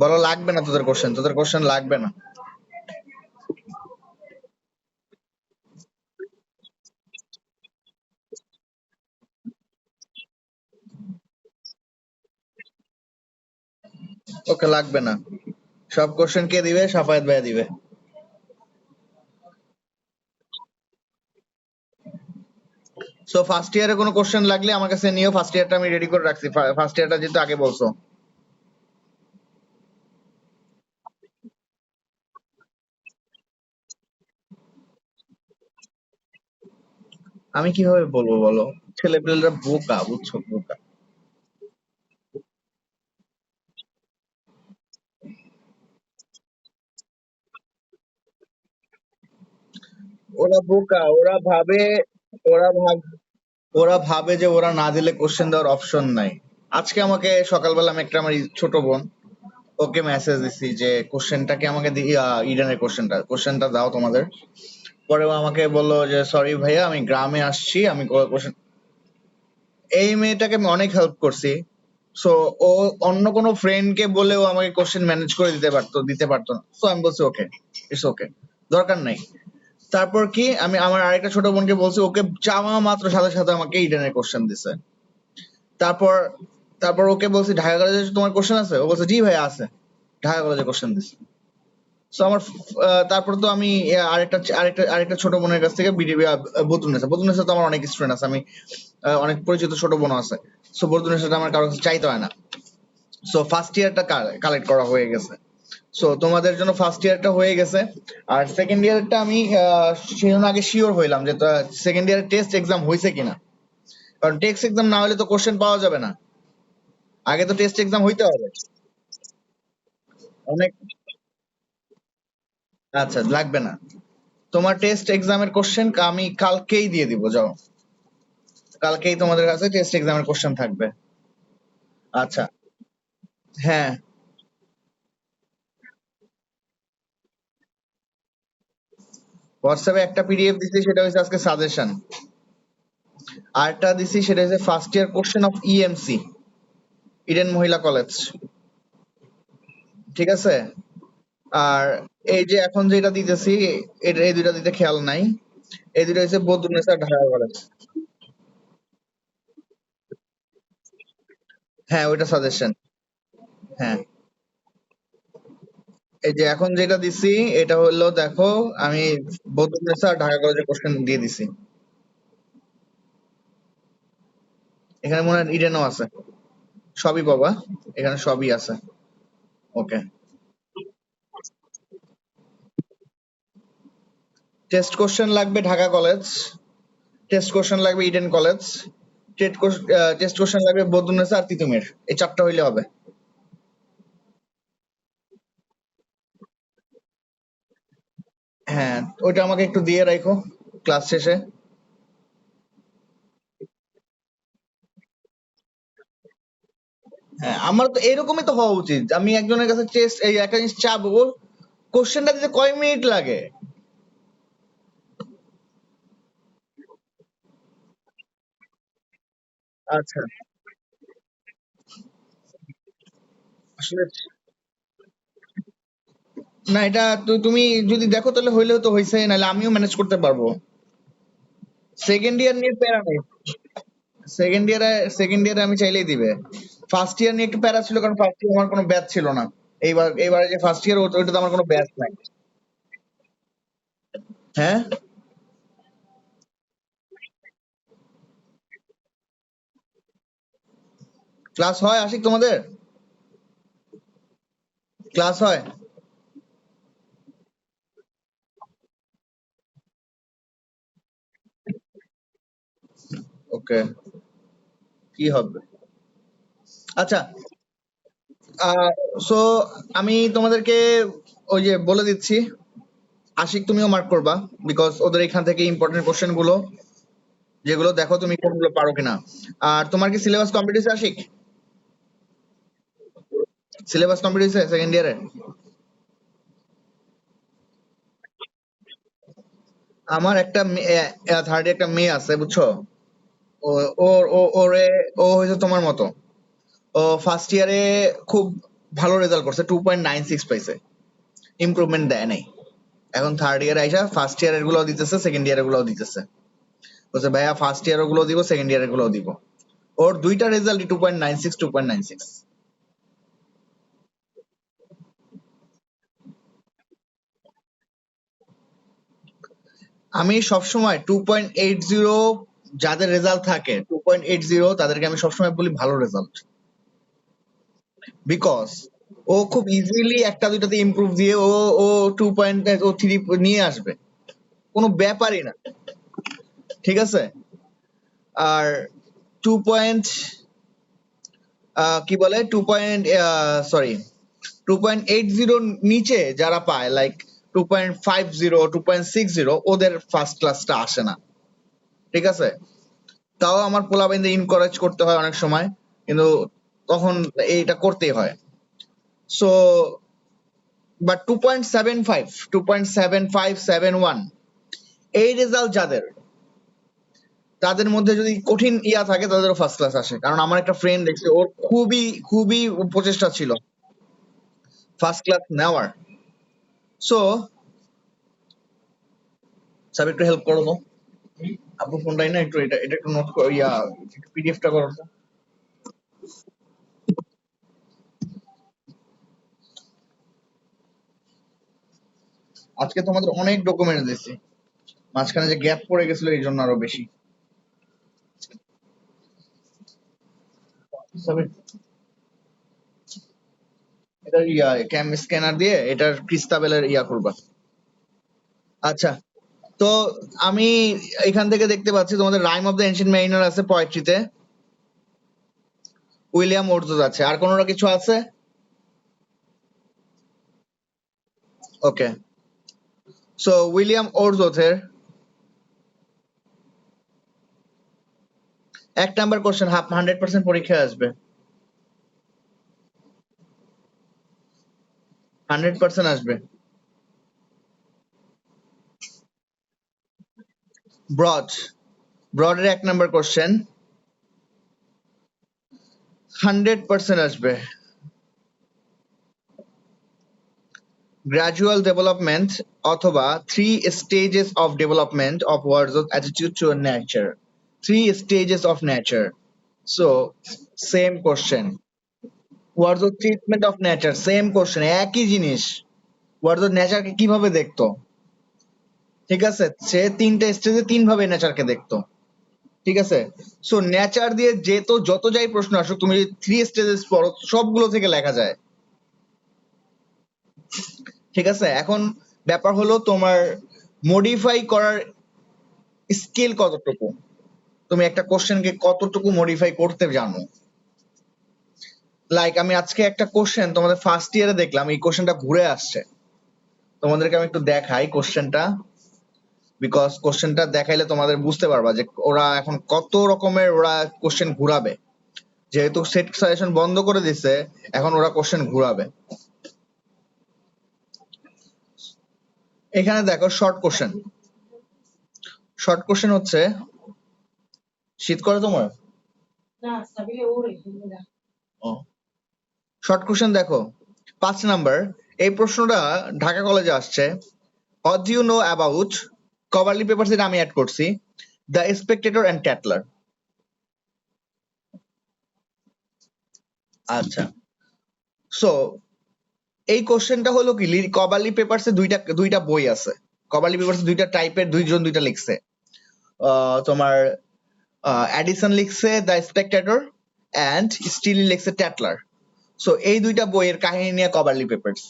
বলো লাগবে না তোদের কোশ্চেন লাগবে না। ওকে লাগবে না। সব কোশ্চেন কে দিবে? সাফায়েত ভাইয়া দিবে। সো ফার্স্ট ইয়ারে কোনো কোশ্চেন লাগলে আমার কাছে নিও, ফার্স্ট ইয়ারটা আমি রেডি করে রাখছি, ফার্স্ট ইয়ারটা যেহেতু আগে বলছো। আমি কিভাবে বলবো বলো? ছেলেপেলেরা বোকা, বুঝছো, বোকা। ওরা বোকা, ওরা ভাবে যে ওরা না দিলে কোশ্চেন দেওয়ার অপশন নাই। আজকে আমাকে সকালবেলা আমি একটা আমার ছোট বোন, ওকে মেসেজ দিছি যে কোশ্চেনটাকে আমাকে ইডেনের কোশ্চেনটা দাও তোমাদের। পরে ও আমাকে বললো যে সরি ভাইয়া, আমি গ্রামে আসছি, আমি কোশ্চেন। এই মেয়েটাকে আমি অনেক হেল্প করছি। সো ও অন্য কোনো ফ্রেন্ড কে বলেও আমাকে কোশ্চেন ম্যানেজ করে দিতে পারতো না। সো আমি বলছি ওকে, ইটস ওকে, দরকার নাই। তারপর কি, আমি আমার আরেকটা ছোট বোনকে বলছি, ওকে চাওয়া মাত্র সাথে সাথে আমাকে ইডেনের কোশ্চেন দিছে। তারপর তারপর ওকে বলছি ঢাকা কলেজে তোমার কোশ্চেন আছে? ও বলছে জি ভাই আছে। ঢাকা কলেজে কোশ্চেন দিছে। সো আমার তারপর তো আমি আরেকটা ছোট বোনের কাছ থেকে বদরুন্নেসা তো আমার অনেক স্টুডেন্ট আছে, আমি অনেক পরিচিত ছোট বোন আছে। সো বদরুন্নেসাটা আমার কারো কাছে চাইতে হয় না। সো ফার্স্ট ইয়ারটা কালেক্ট করা হয়ে গেছে। সো তোমাদের জন্য ফার্স্ট ইয়ারটা হয়ে গেছে। আর সেকেন্ড ইয়ারটা আমি সেজন্য আগে শিওর হইলাম যে সেকেন্ড ইয়ারের টেস্ট এক্সাম হয়েছে কিনা। কারণ টেস্ট এক্সাম না হলে তো কোশ্চেন পাওয়া যাবে না। আগে তো টেস্ট এক্সাম হইতে হবে। অনেক। আচ্ছা, লাগবে না। তোমার টেস্ট এক্সামের কোশ্চেন আমি কালকেই দিয়ে দিব, যাও। কালকেই তোমাদের কাছে টেস্ট এক্সামের কোশ্চেন থাকবে। আচ্ছা। হ্যাঁ। হোয়াটসঅ্যাপে একটা পিডিএফ দিছি, সেটা হচ্ছে আজকে সাজেশন। আরটা দিছি সেটা হচ্ছে first year question of EMC, Eden মহিলা কলেজ। ঠিক আছে। আর এই যে এখন যেটা দিতেছি, এই দুইটা দিতে খেয়াল নাই। এই দুইটা হচ্ছে বদরুন্নেসা ঢাকা কলেজ। হ্যাঁ, ওইটা সাজেশন। হ্যাঁ। এই যে এখন যেটা দিছি, এটা হলো দেখো, আমি বদরুন্নেসা ঢাকা কলেজের কোশ্চেন দিয়ে দিছি। এখানে মনে হয় ইডেনও আছে। সবই পাবা, এখানে সবই আছে। ওকে। টেস্ট কোশ্চেন লাগবে ঢাকা কলেজ, টেস্ট কোশ্চেন লাগবে ইডেন কলেজ, টেস্ট কোশ্চেন লাগবে বদরুন্নেসা আর তিতুমির। এই চারটা হইলে হবে। হ্যাঁ, ওইটা আমাকে একটু দিয়ে রাখো ক্লাস শেষে। হ্যাঁ, আমার তো এরকমই তো হওয়া উচিত। আমি একজনের কাছে টেস্ট এই একটা জিনিস চাবো, কোশ্চেনটা দিতে কয় মিনিট লাগে? আচ্ছা। আসলে না, এটা তো তুমি যদি দেখো তাহলে হইলেও তো হয়েছে, নাহলে আমিও ম্যানেজ করতে পারবো। সেকেন্ড ইয়ার নিয়ে প্যারা নেই। সেকেন্ড ইয়ারে আমি চাইলেই দিবে। ফার্স্ট ইয়ার নিয়ে একটু প্যারা ছিল, কারণ ফার্স্ট ইয়ার আমার কোনো ব্যাচ ছিল না। এইবারে যে ফার্স্ট ইয়ার, ওইটাতে আমার কোনো ব্যাচ নাই। হ্যাঁ। ক্লাস হয় আশিক তোমাদের? ক্লাস হয়? ওকে। কি হবে? আচ্ছা। সো আমি তোমাদেরকে ওই যে বলে দিচ্ছি, আশিক তুমিও মার্ক করবা, বিকজ ওদের এখান থেকে ইম্পর্টেন্ট কোশ্চেন গুলো, যেগুলো দেখো তুমি কোনগুলো পারো কিনা। আর তোমার কি সিলেবাস কমপ্লিট হয়েছে আশিক? সিলেবাস কমপ্লিট হয়েছে সেকেন্ড ইয়ারে? আমার একটা থার্ড একটা মেয়ে আছে, বুঝছো। ও ওর ও ওরে ও হয়েছে তোমার মতো। ও ফার্স্ট ইয়ারে খুব ভালো রেজাল্ট করছে, 2.96 পাইছে, ইমপ্রুভমেন্ট দেয় নাই। এখন থার্ড ইয়ার আইসা ফার্স্ট ইয়ারের গুলো দিতেছে, সেকেন্ড ইয়ারের গুলো দিতেছে, বলছে ভাইয়া ফার্স্ট ইয়ারের গুলো দিব, সেকেন্ড ইয়ারের গুলো দিব। ওর দুইটা রেজাল্ট 2.96 2.96। আমি সবসময় 2.80 যাদের রেজাল্ট থাকে 2.80 তাদেরকে আমি সবসময় বলি ভালো রেজাল্ট, বিকজ ও খুব ইজিলি একটা দুইটাতে ইমপ্রুভ দিয়ে ও ও 2.3 নিয়ে আসবে, কোনো ব্যাপারই না, ঠিক আছে। আর 2. কি বলে 2.80 নিচে যারা পায়, লাইক 2.50 2.60, ওদের ফার্স্ট ক্লাসটা আসে না, ঠিক আছে। তাও আমার পোলাপাইনদের ইনকারেজ করতে হয় অনেক সময়, কিন্তু তখন এইটা করতেই হয়। সো বাট 2.75 এই রেজাল্ট যাদের, তাদের মধ্যে যদি কঠিন ইয়া থাকে তাদেরও ফার্স্ট ক্লাস আসে। কারণ আমার একটা ফ্রেন্ড দেখছে, ওর খুবই খুবই প্রচেষ্টা ছিল ফার্স্ট ক্লাস নেওয়ার। সো স্যার একটু হেল্প করো তো, আপু ফোনটাই না একটু, এটা এটা একটু নোট করো, ইয়া পিডিএফটা করো তো। আজকে তোমাদের অনেক ডকুমেন্ট দিয়েছি, মাঝখানে যে গ্যাপ পড়ে গেছিল এই জন্য আরো বেশি। সাবির, এটা ইয়া ক্যাম স্ক্যানার দিয়ে এটার ক্রিস্টাবেলের ইয়া করবা। আচ্ছা, তো আমি এখান থেকে দেখতে পাচ্ছি তোমাদের rhyme of the ancient mariner আছে পোয়েট্রিতে, উইলিয়াম ওর্ডসওয়ার্থ আছে, আর কোনো কিছু আছে? ওকে, সো উইলিয়াম ওর্ডসওয়ার্থের 1 নাম্বার কোশ্চেন 100% পরীক্ষায় আসবে, 100% আসবে। ব্রড, ব্রডের 1 নাম্বার কোশ্চেন 100% আসবে। গ্রাজুয়াল ডেভেলপমেন্ট অথবা 3 stages of development of Wordsworth's attitude to nature, 3 stages of nature, so same question. Wordsworth treatment of nature, same question, একই জিনিস। ওয়ার্ডসওয়ার্থ নেচারকে কিভাবে দেখতো, ঠিক আছে, সে 3টা স্টেজে 3 ভাবে নেচারকে দেখতো, ঠিক আছে। সো নেচার দিয়ে যত যাই প্রশ্ন আসুক, তুমি 3 স্টেজেস পড়ো, সবগুলো থেকে লেখা যায়, ঠিক আছে। এখন ব্যাপার হলো তোমার মডিফাই করার স্কিল কতটুকু, তুমি একটা কোশ্চেনকে কতটুকু মডিফাই করতে জানো। লাইক আমি আজকে একটা কোশ্চেন তোমাদের ফার্স্ট ইয়ারে দেখলাম, এই কোশ্চেনটা ঘুরে আসছে, তোমাদেরকে আমি একটু দেখাই কোশ্চেনটা, বিকজ কোশ্চেনটা দেখাইলে তোমাদের বুঝতে পারবা যে ওরা এখন কত রকমের ওরা কোশ্চেন ঘুরাবে, যেহেতু সেট সাজেশন বন্ধ করে দিছে, এখন ওরা কোশ্চেন ঘুরাবে। এখানে দেখো শর্ট কোশ্চেন, শর্ট কোশ্চেন হচ্ছে, শীত করে তোমার? শর্ট কোশ্চেন দেখো 5 নাম্বার, এই প্রশ্নটা ঢাকা কলেজে আসছে। What do you know about, Coverley papers এটা আমি অ্যাড করছি, দ্য স্পেকটেটর এন্ড ট্যাটলার। আচ্ছা, সো এই কোশ্চেনটা হলো কি, কভারলি পেপারসে দুইটা বই আছে, কভারলি পেপারসে দুইটা টাইপের, দুইজন দুইটা লিখছে, তোমার অ্যাডিসন লিখছে দ্য স্পেকটেটর অ্যান্ড স্টিলি লিখছে ট্যাটলার। সো এই দুইটা বইয়ের কাহিনী নিয়ে কভারলি পেপারস,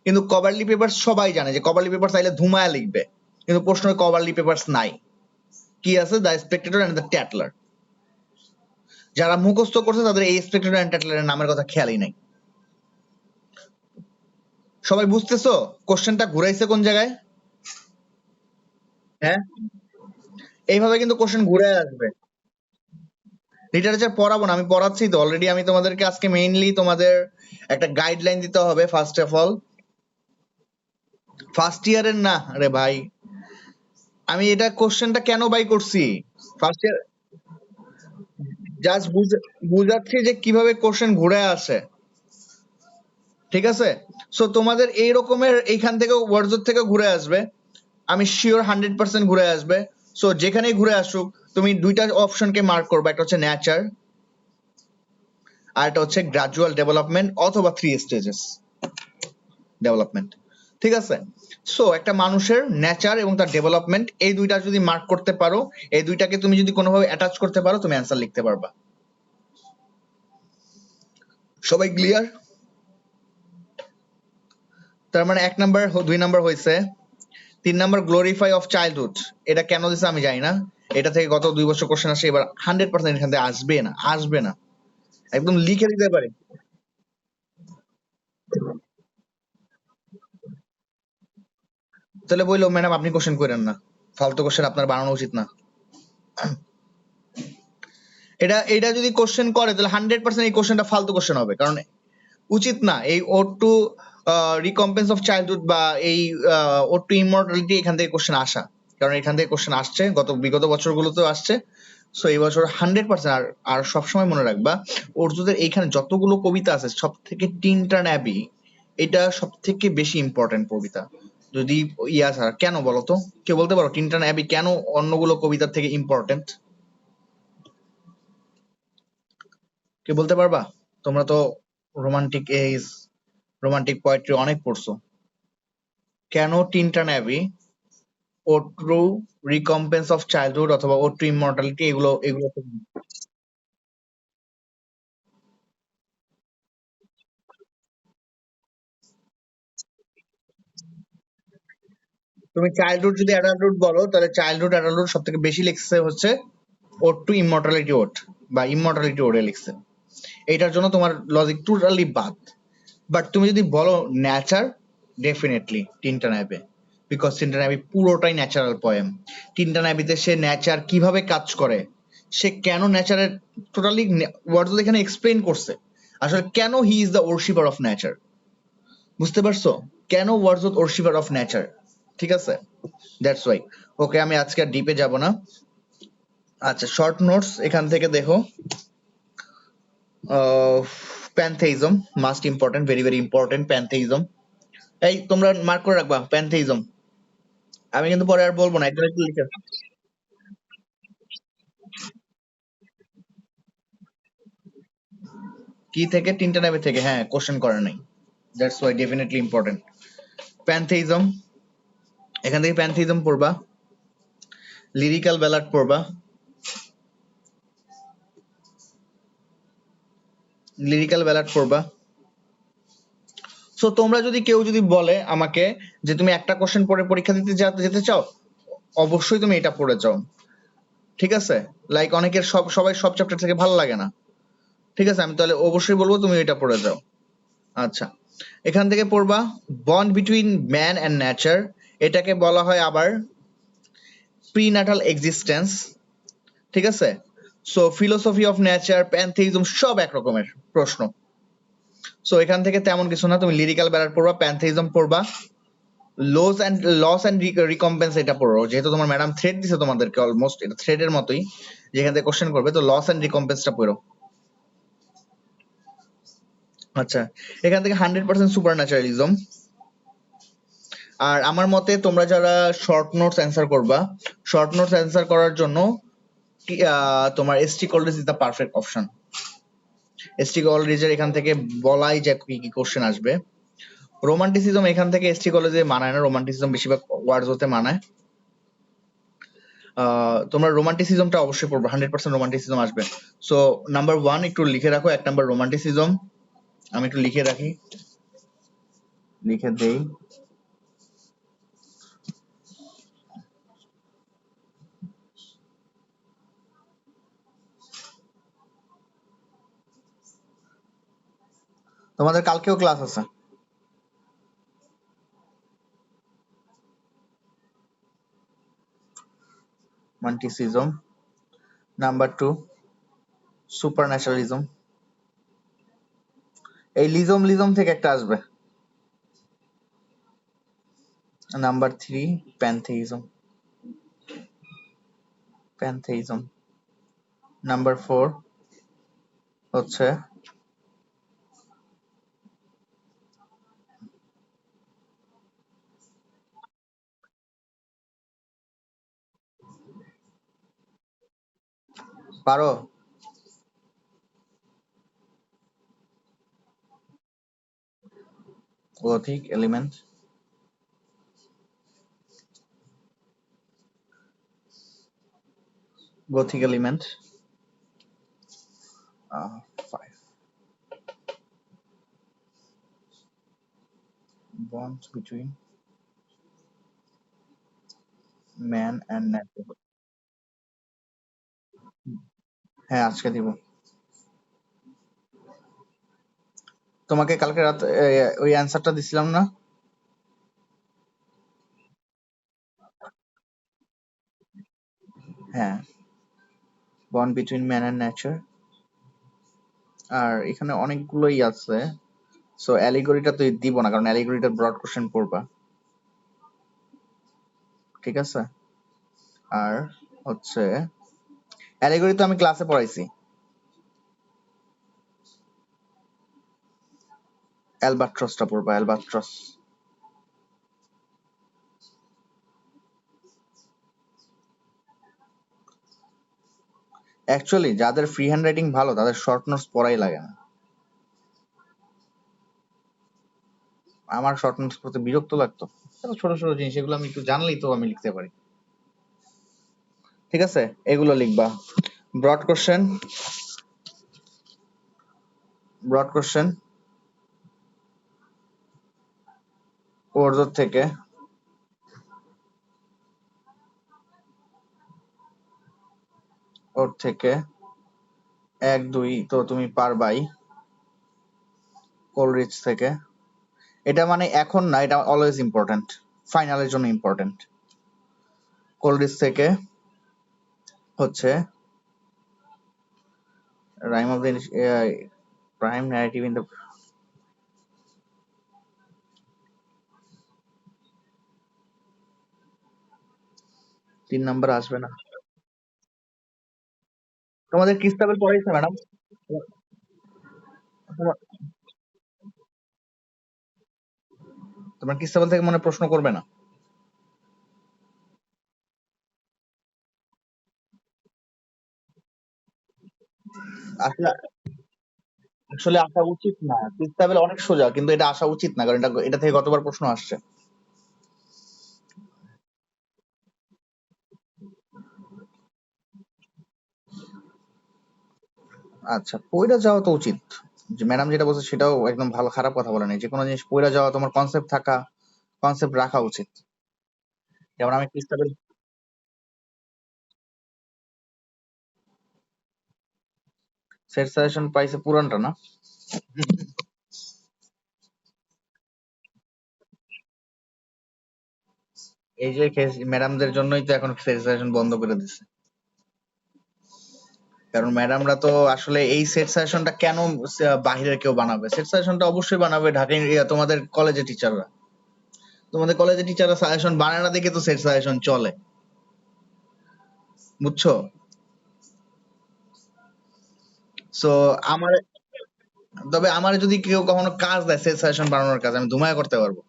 কিন্তু কভারলি পেপারস সবাই জানে যে কভারলি পেপারস চাইলে ধুমায়া লিখবে, কিন্তু প্রশ্ন কভারলি পেপারস নাই, কি আছে, the Spectator and the Tatler. যারা মুখস্থ করছে তাদের এই স্পেকটেটর এন্ড ট্যাটলারের নামের কথা খেয়ালই নাই। সবাই বুঝতেছো কোশ্চেনটা ঘুরাইছে কোন জায়গায়? হ্যাঁ, এইভাবে কিন্তু কোশ্চেন ঘুরে আসবে। লিটারেচার পড়াবো না, আমি পড়াচ্ছি তো অলরেডি, আমি তোমাদেরকে আজকে মেইনলি তোমাদের একটা গাইডলাইন দিতে হবে ফার্স্ট অফ অল। ফার্স্ট ইয়ারের না রে ভাই, আমি এটা কোশ্চেনটা কেন বাই করছি ফার্স্ট ইয়ার, জাস্ট বুঝাচ্ছি যে কিভাবে কোশ্চেন ঘুরে আসে। ঠিক আছে? সো তোমাদের এই রকমের এইখান থেকে ওয়ার্ডস থেকে ঘুরে আসবে, আমি শিওর 100% ঘুরে আসবে। সো যেখানেই ঘুরে আসুক তুমি দুইটা অপশনকে মার্ক করবে, একটা হচ্ছে নেচার আর একটা হচ্ছে গ্রাজুয়াল ডেভেলপমেন্ট অথবা 3 স্টেজেস ডেভেলপমেন্ট। ঠিক আছে? সো একটা মানুষের নেচার এবং তার ডেভেলপমেন্ট এই দুইটা যদি মার্ক করতে পারো, এই দুইটাকে তুমি যদি কোনোভাবে অ্যাটাচ করতে পারো, তুমি অ্যান্সার লিখতে পারবা। সবাই ক্লিয়ার? তার মানে 1 নাম্বার 2 নাম্বার হয়েছে। 3 নাম্বার গ্লোরিফাই অফ চাইল্ডহুড, এটা কেন দিছে আমি জানি না। এটা থেকে গত 2 বছর কোশ্চেন আসে, এবার 100% এখান থেকে আসবে না, আসবে না, একদম লিখে দিতে পারে। তাহলে বললো ম্যাডাম আপনি কোশ্চেন করেন না, ফালতু কোশ্চেন আপনার বানানো উচিত না। এটা এটা যদি কোশ্চেন করে তাহলে 100% এই কোশ্চেনটা ফালতু কোশ্চেন হবে, কারণ উচিত না এই ode to recompense of childhood বা এই ওড টু ইমর্টালিটি এখান থেকে কোশ্চেন আসা, কারণ এখান থেকে কোশ্চেন আসছে গত বিগত বছরগুলোতেও আসছে। সো এই বছর 100%। আর আর সবসময় মনে রাখবা অর্জুনের এইখানে যতগুলো কবিতা আছে সব থেকে টিনটান অ্যাবি এটা সব থেকে বেশি ইম্পর্টেন্ট কবিতা। যদি ইয়া ছাড়া কেন বলতো, কেউ বলতে পারো টিনটান অ্যাবি কেন অন্যগুলো কবিতার থেকে ইম্পর্টেন্ট? কে বলতে পারবা? তোমরা তো রোমান্টিক এজ, রোমান্টিক পোয়েট্রি অনেক পড়ছো। কেন টিনটান অ্যাবি, ও ট্রু রিকম্পেন্স অফ চাইল্ডহুড অথবা ও ট্রু ইমর্টালিটি এগুলো এগুলো তুমি চাইল্ডহুড যদি অ্যাডাল্টহুড বলো তাহলে চাইল্ডহুড অ্যাডাল্টহুড সব থেকে বেশি লিখছে হচ্ছে ওড টু ইমর্টালিটি ওড বা ইমর্টালিটি ওডে লিখছে। এইটার জন্য তোমার লজিক টোটালি বাদ। বাট তুমি যদি বলো nature, definitely Tintern Abbey, because Tintern Abbey পুরোটাই ন্যাচারাল পোয়েম। টিনটান অ্যাবিতে সে নেচার কিভাবে কাজ করে, সে কেন নেচারের টোটালি ওয়ার্ডস এখানে এক্সপ্লেইন করছে আসলে কেন he is the worshipper of nature. বুঝতে পারছো কেন ওয়ার্ডস ওরশিপার অফ নেচার? ঠিক আছে, দ্যাটস ওয়াই। ওকে, আমি আজকে আর ডিপে যাব না। আচ্ছা, শর্ট নোটস এখান থেকে দেখো। Pantheism must important, very very important pantheism. এই তোমরা মার্ক করে রাখবা প্যান্থেইজম। আমি কিন্তু পরে আর বলবো না, একদম একটু লিখে। কি থেকে? তিনটা নেবে থেকে, হ্যাঁ কোশ্চেন করে নাই, দ্যাটস ওয়াই ডেফিনেটলি ইম্পর্টেন্ট। প্যান্থেইজম, এখান থেকে প্যান্থেইজম পড়বা, লিরিক্যাল ব্যালাড পড়বা, লিরিক্যাল ব্যালাড পড়বা। সো তোমরা যদি কেউ যদি বলে আমাকে যে তুমি একটা কোশ্চেন পড়ে পরীক্ষা দিতে যেতে চাও, অবশ্যই তুমি এটা পড়ে যাও। ঠিক আছে? লাইক অনেকের সবাই সব চ্যাপ্টার থেকে ভালো লাগে না। ঠিক আছে, আমি তাহলে অবশ্যই বলবো তুমি এটা পড়ে যাও। আচ্ছা, এখান থেকে পড়বা bond between man and nature, এটাকে বলা হয় আবার প্রিনাটাল এক্সিস্টেন্স। ঠিক আছে? সো ফিলোসফি অফ নেচার, প্যান্থেইজম সব এক রকমের প্রশ্ন। সো এখান থেকে তেমন কিছু না, তুমি লিরিক্যাল ব্যালাড পড়বা, প্যান্থেইজম পড়বা, লস অ্যান্ড রিকম্পেন্স এটা পড়ো, যেহেতু তোমার ম্যাডাম থ্রেড দিছে তোমাদেরকে, অলমোস্ট এটা থ্রেডের মতোই যেখান থেকে কোশ্চেন করবে, তো লস অ্যান্ড রিকম্পেন্সটা পড়ো। আচ্ছা, এখান থেকে 100% সুপার ন্যাচারালিজম। আর আমার মতে তোমরা যারা শর্ট নোটস অ্যান্সার করবা, শর্ট নোটস অ্যান্সার করার জন্য তোমার ST college is the perfect option. ST কলেজের এখান থেকে বলাই যায় কি কি কোশ্চেন আসবে। রোমান্টিসিজম এখান থেকে এসটি কলেজে মানায় না, রোমান্টিসিজম বেশিরভাগ ওয়ার্ডস হতে মানায়। তোমরা রোমান্টিসিজমটা অবশ্যই পড়বে, 100% রোমান্টিসিজম আসবে। সো নাম্বার 1 একটু লিখে রাখো, 1 নাম্বার রোমান্টিসিজম। আমি একটু লিখে রাখি, লিখে দেই। তোমাদের কালকেও ক্লাস আছে। রোমান্টিসিজম। Number 2 super naturalism. এই লিজম লিজম থেকে একটা আসবে। নাম্বার 3 প্যান্থেইজম, প্যান্থেইজম। নাম্বার 4 হচ্ছে পারো? Gothic element, Gothic element 5 bonds between man and nature। হ্যাঁ আজকে দিব। তোমাকে কালকে রাত ওই অ্যান্সারটা দিছিলাম না? হ্যাঁ, bond between man and nature. আর এখানে অনেকগুলোই আছে, সো অ্যালিগরিটা তো দিব না, কারণ অ্যালিগরিটা ব্রড কোশ্চেন পড়বা, ঠিক আছে? আর হচ্ছে অ্যালিগরি তো আমি ক্লাসে পড়াইছি। অ্যালবাট্রসটা পড়বা, অ্যালবাট্রস। অ্যাকচুয়ালি যাদের ফ্রি হ্যান্ড রাইটিং ভালো তাদের শর্ট নোটস পড়াই লাগে না। আমার শর্ট নোটস পড়তে বিরক্ত লাগতো, এত ছোট ছোট জিনিস, এগুলো আমি একটু জানলেই তো আমি লিখতে পারি। ঠিক আছে, এগুলো লিখবা। ব্রড কোশ্চেন, ব্রড কোশ্চেন ওর থেকে, ওর থেকে 1 2 তো তুমি পারবাই। কোলরিচ থেকে, এটা মানে এখন না, এটা অলওয়েজ ইম্পর্টেন্ট, ফাইনালের জন্য ইম্পর্টেন্ট। কোলরিচ থেকে হচ্ছে rhyme of the prime narrative in the, 3 number আসবে না। তোমাদের ক্রিস্টাবেল পড়াইছে ম্যাডাম? তোমার তোমার ক্রিস্টাবেল থেকে মনে হয় প্রশ্ন করবে না? আসলে আসলে আসা উচিত না, ক্রিস্টাবেল অনেক সোজা, কিন্তু এটা আসা উচিত না, কারণ এটা থেকে গতবার প্রশ্ন আসছে। আচ্ছা, পইড়া যাওয়া তো উচিত, যে ম্যাডাম যেটা বলছে সেটাও একদম ভালো, খারাপ কথা বলে নাই। যে কোনো জিনিস পইড়া যাওয়া, তোমার কনসেপ্ট থাকা, কনসেপ্ট রাখা উচিত। যেমন আমি ক্রিস্টাবেল, সেট সাজেশন পাইছে পুরানটা না? এই যে ম্যাডামদের জন্যই তো এখন সেট সাজেশন বন্ধ করে দিচ্ছে, কারণ ম্যাডামরা তো আসলে এই সেট সাজেশনটা কেন বাহিরের কেউ বানাবে? সেট সাজেশনটা অবশ্যই বানাবে ঢাকা তোমাদের কলেজের টিচাররা। তোমাদের কলেজের টিচাররা সাজেশন বানায় না দেখে তো সেট সাজেশন চলে, বুঝছো? সো আমার, তবে আমার যদি কেউ কখনো কাজ দেয় সেট সাজেশন বানানোর কাজ, আমি ধুমায় করতে পারবো,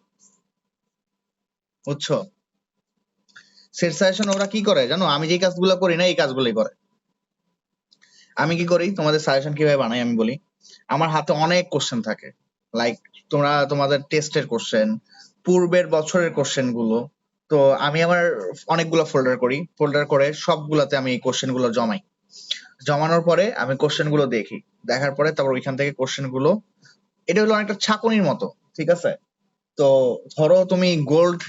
বুঝছো? সেট সাজেশন ওরা কি করে জানো? আমি যে কাজগুলো করি না এই কাজগুলোই করে। আমি কি করি, তোমাদের সাজেশন কিভাবে বানাই আমি বলি। আমার হাতে অনেক কোশ্চেন থাকে, লাইক তোমরা তোমাদের টেস্টের কোশ্চেন, পূর্বের বছরের কোশ্চেন গুলো। তো আমি আমার অনেকগুলো ফোল্ডার করি, ফোল্ডার করে সবগুলাতে আমি এই কোশ্চেন গুলো জমাই। জমানোর পরে আমি কোশ্চেন গুলো দেখি, দেখার পরে তারপর ওইখান থেকে কোশ্চেন গুলো, এটা হলো অনেকটা ছাঁকনির মতো, ঠিক আছে? তো ধরো তুমি গোল্ড,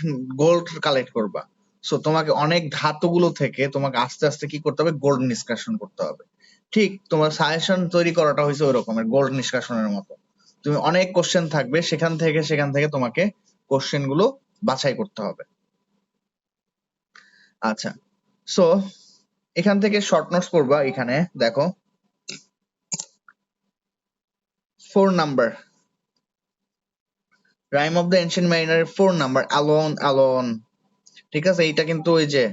গোল্ড কালেক্ট করবা, সো তোমাকে অনেক ধাতুগুলো থেকে তোমাকে আস্তে আস্তে কি করতে হবে, গোল্ড নিষ্কাশন করতে হবে। ঠিক তোমার সাজেশন তৈরি করাটা হয়েছে ওই রকমের গোল্ড নিষ্কাশনের মতো। তুমি অনেক কোশ্চেন থাকবে, সেখান থেকে তোমাকে কোশ্চেন গুলো বাছাই করতে হবে। আচ্ছা, সো এখান থেকে শর্ট নোটস করবা। এখানে দেখো 4 number, rime of the ancient ম্যারিনারের 4 নাম্বার, অ্যালোন অ্যালোন। ঠিক আছে, এইটা কিন্তু ওই যে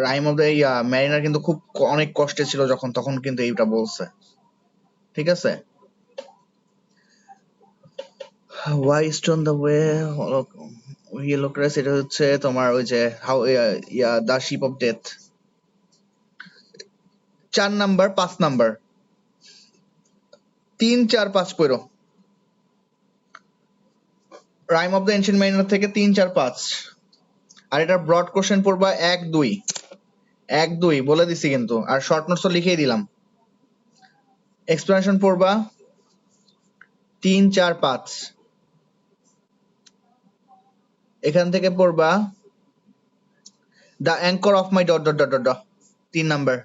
রাইম অফ দ্য ম্যারিনার কিন্তু খুব অনেক কষ্টে ছিল যখন, তখন কিন্তু এইটা বলছে, ঠিক আছে? Why stone the way, yellow cress, এটা হচ্ছে তোমার ওই যে how, the ship of death. 4 number 5 number 3 4 5 পড়ো rhyme of the ancient miner থেকে 3 4 5 আর এটা ব্রড কোশ্চেন পড়বা 1 2 1 2 বলে দিছি কিন্তু আর শর্ট নোটস তো লিখেই দিলাম এক্সপ্লেনেশন পড়বা 3 4 5 এখান থেকে পড়বা the anchor of my dot dot dot dot 3 number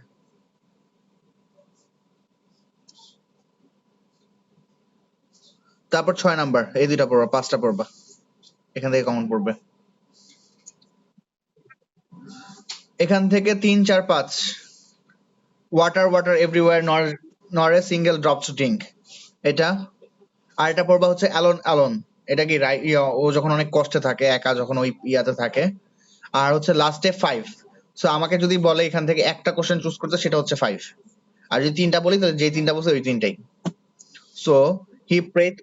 তারপর 6 নাম্বার এই দুইটা পড়বা 5টা পড়বা এখান থেকে কমন পড়বে এখান থেকে 3 4 5 ওয়াটার ওয়াটার এভরিওয়্যার নর a single drop to drink এটা আর এটা পড়বা হচ্ছে অ্যালোন অ্যালোন এটা কি ও যখন অনেক কষ্টে থাকে একা যখন ওই ইয়াতে থাকে আর হচ্ছে লাস্টে 5 সো আমাকে যদি বলে এখান থেকে একটা কোশ্চেন চুজ করতে সেটা হচ্ছে 5 আর যদি তিনটা বলি তাহলে যে তিনটা বলছে ওই তিনটাই সো হি প্রেড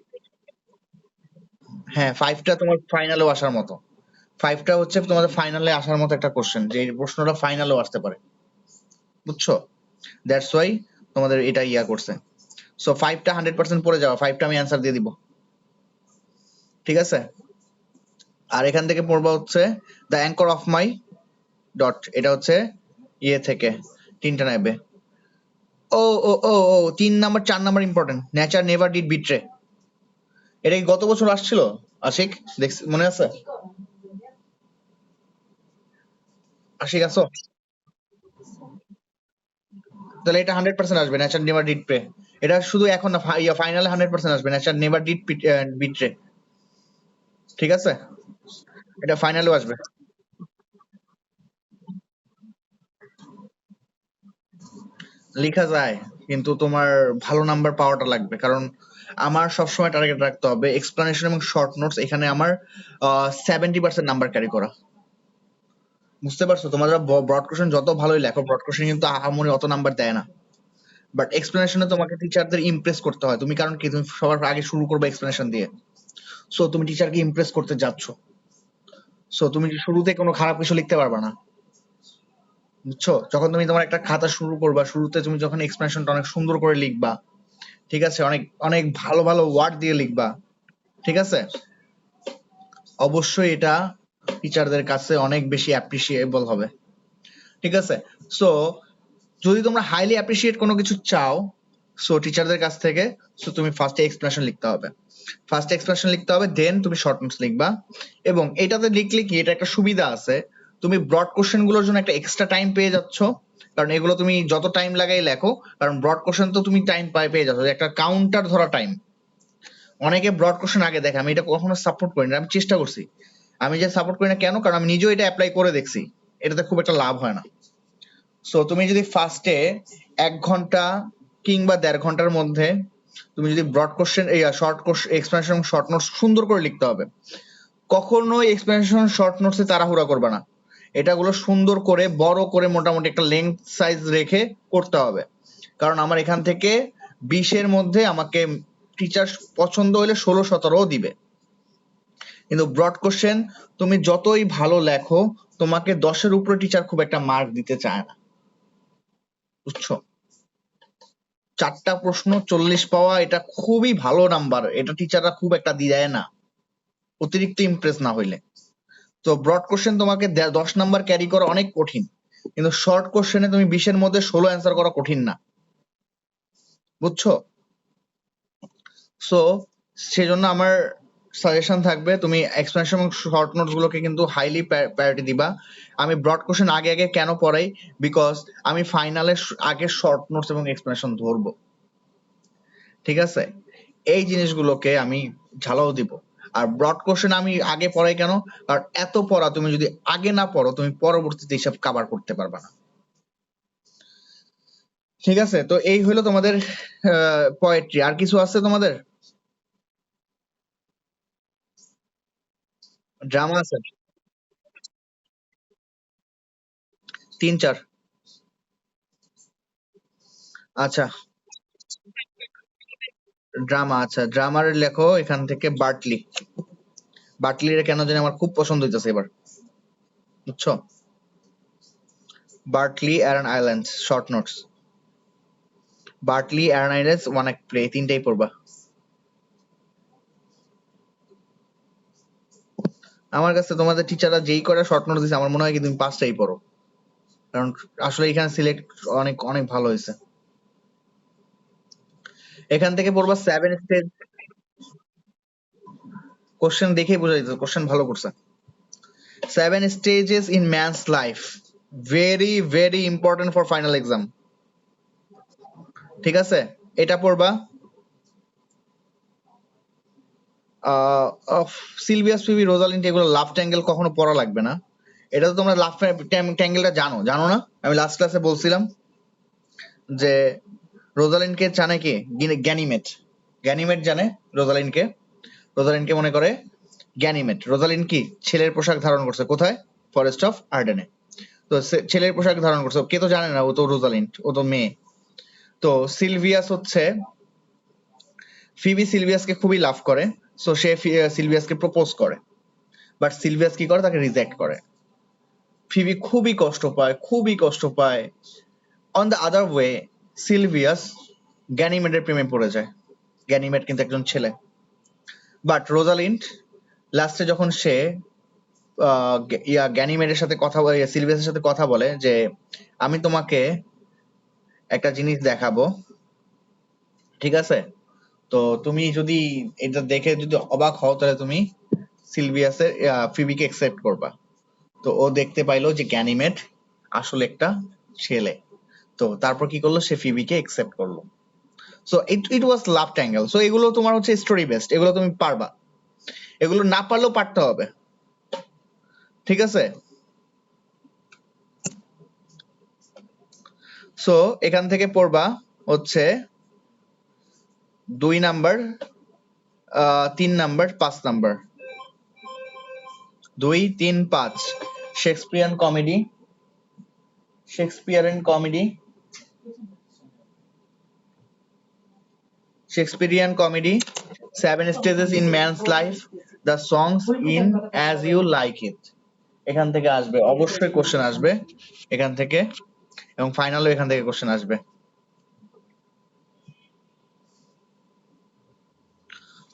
হ্যাঁ 5টা তোমার ফাইনালেও আসার মতো 5টা হচ্ছে তোমাদের ফাইনালে আসার মতো একটা কোশ্চেন যে প্রশ্নটা ফাইনালেও আসতে পারে বুঝছো দ্যাটস ওয়াই তোমাদের এটা ইয়া করছে সো 5টা 100% পড়ে যাওয়া 5টা আমি অ্যান্সার দিয়ে দিব ঠিক আছে আর এখান থেকে পড়বা হচ্ছে the anchor of my dot এটা হচ্ছে ইয়ে থেকে তিনটা নেবে ও ও ও ও 3 number 4 number important nature never did betray এটা কি গত বছর আসছিল আশিক মনে আছে আশিক আছো তাহলে এটা 100% আসবে নেচার নেভার ডিড প্রে এটা শুধু এখন না ফাইনালে 100% আসবে নেচার নেভার ডিড বিট্রে ঠিক আছে এটা ফাইনালেও আসবে লেখা যায় কিন্তু তোমার ভালো নাম্বার পাওয়াটা লাগবে কারণ আমার সবসময় টার্গেট রাখতে হবে এক্সপ্লেনেশন এবং শর্ট নোটস এখানে আমার 70% নাম্বার ক্যারি করা বুঝতে পারছো তোমরা ব্রড কোশ্চেন যত ভালোই লেখো ব্রড কোশ্চেন কিন্তু আহামরি অত নাম্বার দেয় না বাট এক্সপ্লেনেশনে তোমাকে টিচারদের ইমপ্রেস করতে হয় তুমি কারণ কি তুমি সবার আগে শুরু করবে এক্সপ্লেনেশন দিয়ে সো তুমি টিচারকে ইমপ্রেস করতে যাচ্ছ সো তুমি শুরুতে কোনো খারাপ কিছু লিখতে পারবে না বুঝছো যখন তুমি তোমার একটা খাতা শুরু করবা শুরুতে তুমি যখন এক্সপ্লেনেশনটা অনেক সুন্দর করে লিখবা ঠিক আছে অনেক অনেক ভালো ভালো ওয়ার্ড দিয়ে লিখবা ঠিক আছে অবশ্যই এটা টিচারদের কাছে অনেক বেশি অ্যাপ্রিসিয়েবল হবে ঠিক আছে সো যদি তোমরা হাইলি অ্যাপ্রিসিয়েট কোনো কিছু চাও সো টিচারদের কাছ থেকে সো তুমি ফার্স্টে এক্সপ্লেনেশন লিখতে হবে ফার্স্ট এক্সপ্লেনেশন লিখতে হবে দেন তুমি শর্ট নোটস লিখবা এবং এটাতে লিখলে কি এটা একটা সুবিধা আছে তুমি ব্রড কোশ্চেন গুলোর জন্য একটা এক্সট্রা টাইম পেয়ে যাচ্ছ কারণ এগুলো তুমি যত টাইম লাগাই লেখো কারণ ব্রড কোশ্চেন তো তুমি টাইম পেয়ে যাচ্ছ একটা কাউন্টার ধরা টাইম অনেকে ব্রড কোশ্চেন আগে দেখে আমি এটা কখনো সাপোর্ট করি না আমি চেষ্টা করছি আমি যে সাপোর্ট করি না কেন কারণ আমি নিজেও এটা অ্যাপ্লাই করে দেখছি এটাতে খুব একটা লাভ হয় না সো তুমি যদি ফার্স্টে 1 ঘন্টা কিংবা 1.5 ঘন্টার মধ্যে তুমি যদি ব্রড কোশ্চেন এই শর্ট কোশ্চেন এক্সপ্লেনেশন এবং শর্ট নোটস সুন্দর করে লিখতে হবে কখনোই এক্সপ্লেনেশন শর্ট নোটসে তাড়াহুড়া করবে না এটাগুলো সুন্দর করে বড় করে মোটামুটি একটা লেন্থ সাইজ রেখে করতে হবে কারণ আমার এখান থেকে 20-এর মধ্যে আমাকে টিচার পছন্দ হলে 16-17ও দিবে কিন্তু ব্রড কোশ্চেন তুমি যতই ভালো লেখো তোমাকে 10-এর উপরে টিচার খুব একটা মার্ক দিতে চায় না বুঝছো 4টা প্রশ্ন 40 পাওয়া এটা খুবই ভালো নাম্বার এটা টিচাররা খুব একটা দেয় না অতিরিক্ত ইমপ্রেস না হইলে তো ব্রড কোশ্চেন তোমাকে 10 নাম্বার ক্যারি করা অনেক কঠিন কিন্তু শর্ট কোশ্চেনে তুমি 20-এর মধ্যে 16 অ্যান্সার করা কঠিন না বুঝছো সো সেজন্য আমার সাজেশন থাকবে তুমি এক্সপ্লেনেশন এবং শর্ট নোটস গুলোকে কিন্তু হাইলি প্রায়োরিটি দিবা আমি ব্রড কোশ্চেন আগে আগে কেন পড়াই বিকজ আমি ফাইনালে আগে শর্ট নোটস এবং এক্সপ্লেনেশন ধরবো ঠিক আছে এই জিনিসগুলোকে আমি ঝালাও দিব আর ব্রড কোশ্চেন আমি আগে পড়াই কেন কারণ এত পড়া তুমি যদি আগে না পড়ো তুমি পরবর্তীতে হিসাব কভার করতে পারবে না ঠিক আছে তো এই হলো তোমাদের পোয়েট্রি আর কিছু আছে তোমাদের ড্রামা আছে 3 4 আচ্ছা ড্রামা আচ্ছা ড্রামার লেখো এখান থেকে বার্টলি বার্টলির কেন জানি আমার খুব পছন্দ হইতেছে এবার বুঝছো Bartley Aran Islands short notes Bartley, অ্যারনাইডেস, ওয়ান এক প্লে, তিনটাই পড়বা। আমার কাছে তোমাদের টিচাররা যেই করে শর্ট নোট দিছে, আমার মনে হয় কি তুমি পাঁচটাই পড়ো, কারণ আসলে এখানে সিলেক্ট অনেক অনেক ভালো হয়েছে। এখান থেকে পড়বা 7 স্টেজ। কোশ্চেন দেখেই বোঝা যেত কোশ্চেন ভালো করছে। 7 stages in man's life, very very important for final exam। ঠিক আছে, এটা পড়বা। সিলভিয়াস, ফিবি, রোজালিন্ড, এগুলো লাভ ট্যাঙ্গেল কখনো পড়া লাগবে না। এটা তো তোমরা লাভ ট্যাঙ্গেলটা জানো, জানো না? আমি লাস্ট ক্লাসে বলছিলাম যে রোজালিন্ডকে জানে কে? গ্যানিমেট। গ্যানিমেট জানে রোজালিন্ডকে। রোজালিন্ডকে মনে করে গ্যানিমেট। রোজালিন্ড কি ছেলের পোশাক ধারণ করছে কোথায়? ফরেস্ট অফ আর্ডেনে। তো ছেলের পোশাক ধারণ করছে, কে তো জানে না, ও তো রোজালিন্ড, ও তো মেয়ে। তো সিলভিয়াস হচ্ছে, ফিবি সিলভিয়াসকে খুবই লাভ করে, সো সে সিলভিয়াসকে প্রপোজ করে, বাট সিলভিয়াস কি করে? তাকে রিজেক্ট করে। ফিবি খুবই কষ্ট পায়, খুবই কষ্ট পায়। On the other way, Silvius গ্যানিমেডের প্রেমে পড়ে যায়। গ্যানিমেড কিন্তু একজন ছেলে। বাট রোজালিন্ড লাস্টে যখন সে গ্যানিমেডের সাথে কথা বলে, সিলভিয়াসের সাথে কথা বলে যে আমি তোমাকে একটা জিনিস দেখাবো, ঠিক আছে, তো তুমি যদি এটা দেখে যদি অবাক হও, তাহলে তুমি সিলভিয়াসের ফিবিকে একসেপ্ট করবা। তো ও দেখতে পাইলো যে গ্যানিমেড আসলে একটা ছেলে। তো তারপর কি করলো? সে ফিবিকে একসেপ্ট করলো। So it it was love tangle. So এগুলো তোমার হচ্ছে স্টোরি বেসড, এগুলো তুমি পারবা, এগুলো না পারলেও পারতে হবে। ঠিক আছে, সো এখান থেকে পড়বা হচ্ছে 2 number, 3 number, 5 number. 2, 3, 5 Shakespearean comedy, Shakespearean comedy, Shakespearean comedy, 7 stages in man's life, the songs in as you like it। এখান থেকে আসবে, অবশ্যই কোশ্চেন আসবে এখান থেকে, এবং ফাইনালও এখান থেকে কোশ্চেন আসবে।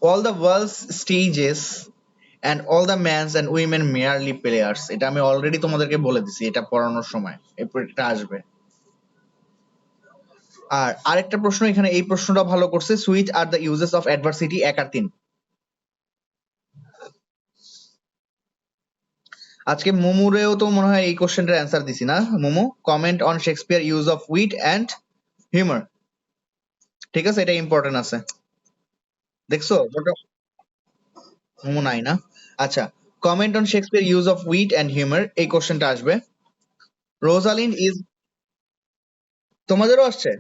all the world's stages and all the men's and women merely players। এটা আমি অলরেডি তোমাদেরকে বলে দিছি এটা পড়ানোর সময়, এরপর এটা আসবে। আর আরেকটা প্রশ্ন এখানে, এই প্রশ্নটা ভালো করছে, switch are the uses of adversity, 1 আর 3। আজকে মুমুরেও তো মনে হয় এই কোশ্চেনটার অ্যান্সার দিছি না? Mumu, comment on Shakespeare use of wit and humour. ঠিক আছে, এটা ইম্পর্টেন্ট আছে, দেখছো? মুমু নাই না? আচ্ছা, comment on Shakespeare use of wit and humour, এই কোশ্চেনটা আসবে। রোজালিন্ড ইজ, তোমাদেরও আসছে,